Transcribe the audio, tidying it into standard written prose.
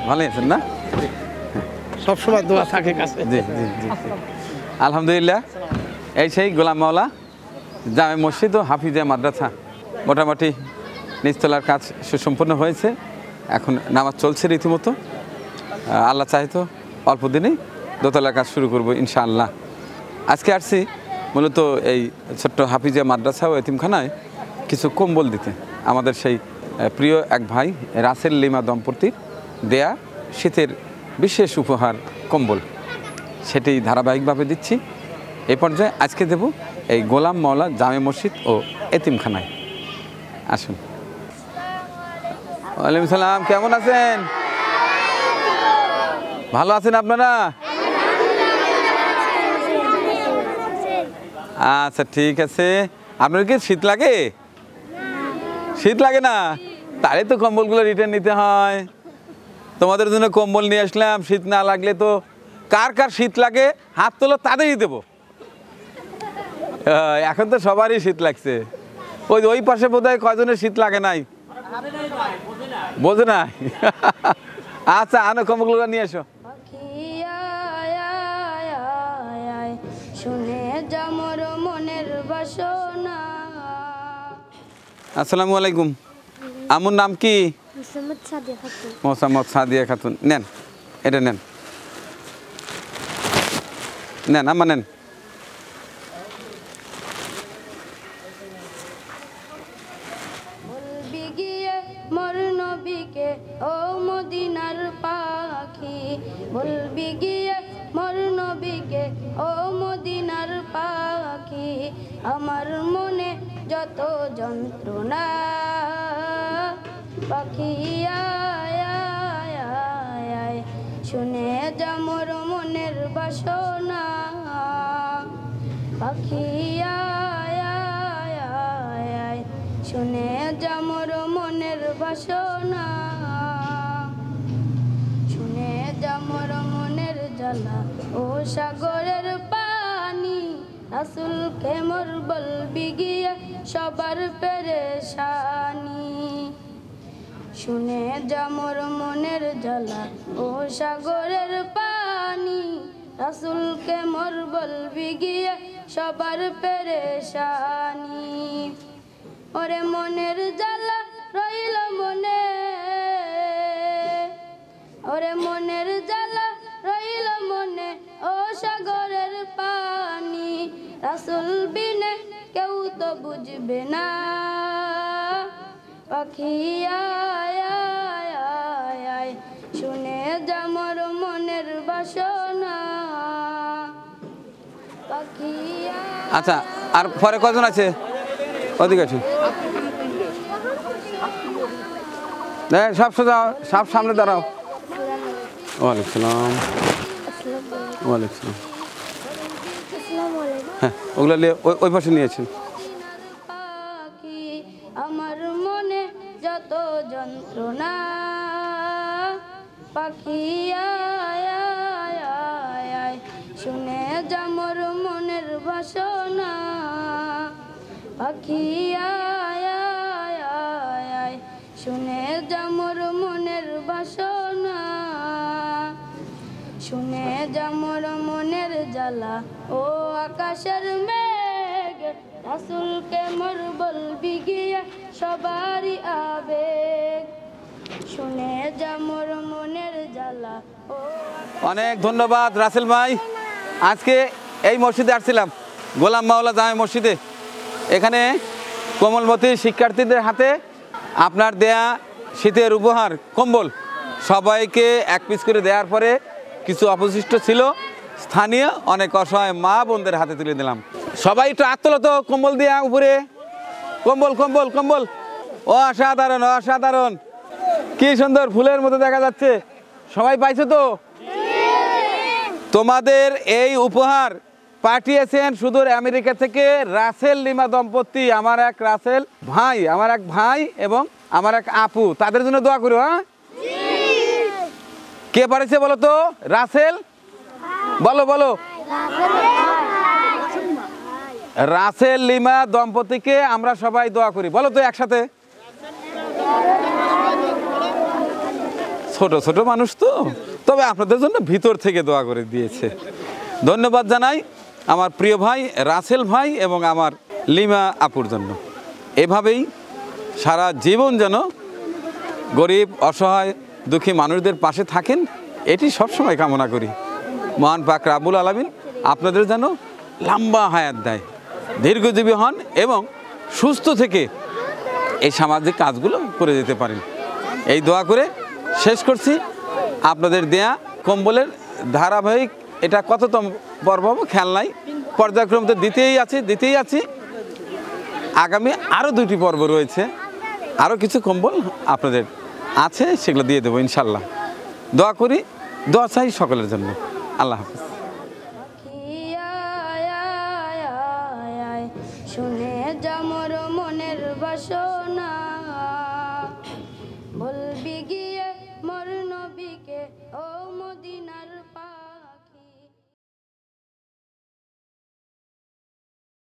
ভালো আছেন না? সবসময় দোয়া থাকে কাছে। জি জি জি আলহামদুলিল্লাহ। এই সেই গোলাম মাওলা জামে মসজিদ ও হাফিজিয়া মাদ্রাসা মোটামুটি নিচতলার কাজ সুসম্পন্ন হয়েছে। এখন নামাজ চলছে রীতিমতো। আল্লাহ চাইতো অল্প দিনেই দোতলার কাজ শুরু করবো ইনশাআল্লাহ। আজকে আসছি মূলত এই ছোট্ট হাফিজিয়া মাদ্রাসা ও এতিমখানায় কিছু কম্বল দিতে। আমাদের সেই প্রিয় এক ভাই রাসেল লিমা দম্পতির দেয়া শীতের বিশেষ উপহার কম্বল, সেটি ধারাবাহিকভাবে দিচ্ছি। এই পর্যায়ে আজকে দেব এই গোলাম মাওলা জামে মসজিদ ও এতিমখানায়। আসুন। ওয়ালাইকুম সালাম, কেমন আছেন? ভালো আছেন আপনারা? আচ্ছা ঠিক আছে। আপনার কি শীত লাগে? শীত লাগে না? তাহলে তো কম্বলগুলো রিটার্ন নিতে হয়। তোমাদের জন্য কম্বল নিয়ে আসলাম। শীত না লাগলে তো কার কার শীত লাগে হাত তোলো, তাদেরই দেবো। এখন তো সবারই শীত লাগছে। ওই পাশে বোধহয় কয়জনের শীত লাগে নাই, বোঝে নাই। আচ্ছা আনো কম্বলগুলো নিয়ে এসো। আসসালামু আলাইকুম। আমার নাম কি? মোসাম্মদ সাদিয়া খাতুন। নেন, এটা নেন, নেন আমার নেন। মোর নবীকে ও মদিনার পাখি, বলবি গিয়ে মোর নবীকে ও মদিনার পাখি। আমার মনে যত যন্ত্রণা পাখি আয় আয় আয় আয়, শুনে যা মোর মনের বাসনা পাখি আয় আয় আয় আয়, শুনে যা মোর মনের বাসনা, শুনে যা মোর মনের জ্বালা ও সাগরের পানি। রাসূলকে মোর বলবি গিয়ে সবার পেরেশানি, শুনে যা মোর মনের জ্বালা ও সাগরের পানি। রাসূলকে মোর বলবি গিয়ে সবার পেরেশানি। ওরে মনের জ্বালা রইল মনে, ওরে মনের জ্বালা রইল মনে ও সাগরের পানি। রাসূল বিনে কেউ তো বুঝবে না পাখি আয় আয় আয় আয়, শুনে যা মোর মনের বাসনা পাখি আয়। আচ্ছা আর পরে কজন আছে? ওদিকে আছে, সব সোজাও, সব সামনে দাঁড়াও। ওয়ালাইকুম সালাম। ওয়ালাইকুম সালাম। হ্যাঁ ওগুলো নিয়ে ওই পাশে নিয়েছেন। আমার মনে যত যন্ত্রণা পাখি আয় আয় আয় আয়, শুনে যা মোর মনের বাসনা পাখি আয় আয় আয় আয়, শুনে যা মোর মনের বাসনা, শুনে যা মোর মনের জ্বালা ও আকাশের মেঘ। রাসূলকে মোর বলবি গিয়ে সবারই আবেগ, শুনে যা মোর মনের জ্বালা ও। অনেক ধন্যবাদ রাসেল ভাই। আজকে এই মসজিদে আসছিলাম, গোলাম মাওলা জামে মসজিদে। এখানে কোমলমতি শিক্ষার্থীদের হাতে আপনার দেয়া শীতের উপহার কম্বল সবাইকে এক পিস করে দেওয়ার পরে কিছু অবশিষ্ট ছিল, স্থানীয় অনেক অসহায় মা বোনদের হাতে তুলে দিলাম। সবাই একটু আত্মলো তো কম্বল দেয়া উপরে, কম্বল কম্বল কম্বল। অসাধারণ অসাধারণ, কি সুন্দর ফুলের মতো দেখা যাচ্ছে। সবাই পাইছো তো? তোমাদের এই উপহার পাঠিয়েছেন সুদূর আমেরিকা থেকে রাসেল লিমা দম্পতি। আমার এক রাসেল ভাই, আমার এক ভাই এবং আমার এক আপু, তাদের জন্য দোয়া করো। হ্যাঁ, কে পাঠিয়েছে বলো তো? রাসেল, বলো বলো। রাসেল লিমা দম্পতিকে আমরা সবাই দোয়া করি, বলো তো একসাথে। ছোট ছোট মানুষ তো, তবে আপনাদের জন্য ভিতর থেকে দোয়া করে দিয়েছে। ধন্যবাদ জানাই আমার প্রিয় ভাই রাসেল ভাই এবং আমার লিমা আপুর জন্য। এভাবেই সারা জীবন যেন গরিব অসহায় দুঃখী মানুষদের পাশে থাকেন, এটি সবসময় কামনা করি। মহান পাক রাব্বুল আলামিন আপনাদের যেন লম্বা হায়াত দেয়, দীর্ঘজীবী হন এবং সুস্থ থেকে এই সামাজিক কাজগুলো করে যেতে পারেন, এই দোয়া করে শেষ করছি। আপনাদের দেয়া কম্বলের ধারাবাহিক এটা কততম পর্ব খেয়াল নাই, পর্যায়ক্রম তো দিতেই আছি। আগামী আরও 2টি পর্ব রয়েছে, আরও কিছু কম্বল আপনাদের আছে, সেগুলো দিয়ে দেবো ইনশাল্লাহ। দোয়া করি, দোয়া চাই সকলের জন্য। আল্লাহ হাফিজ। শুনে যামর মনের বাসনা, বলবি গিয়ে মোর নবীকে ও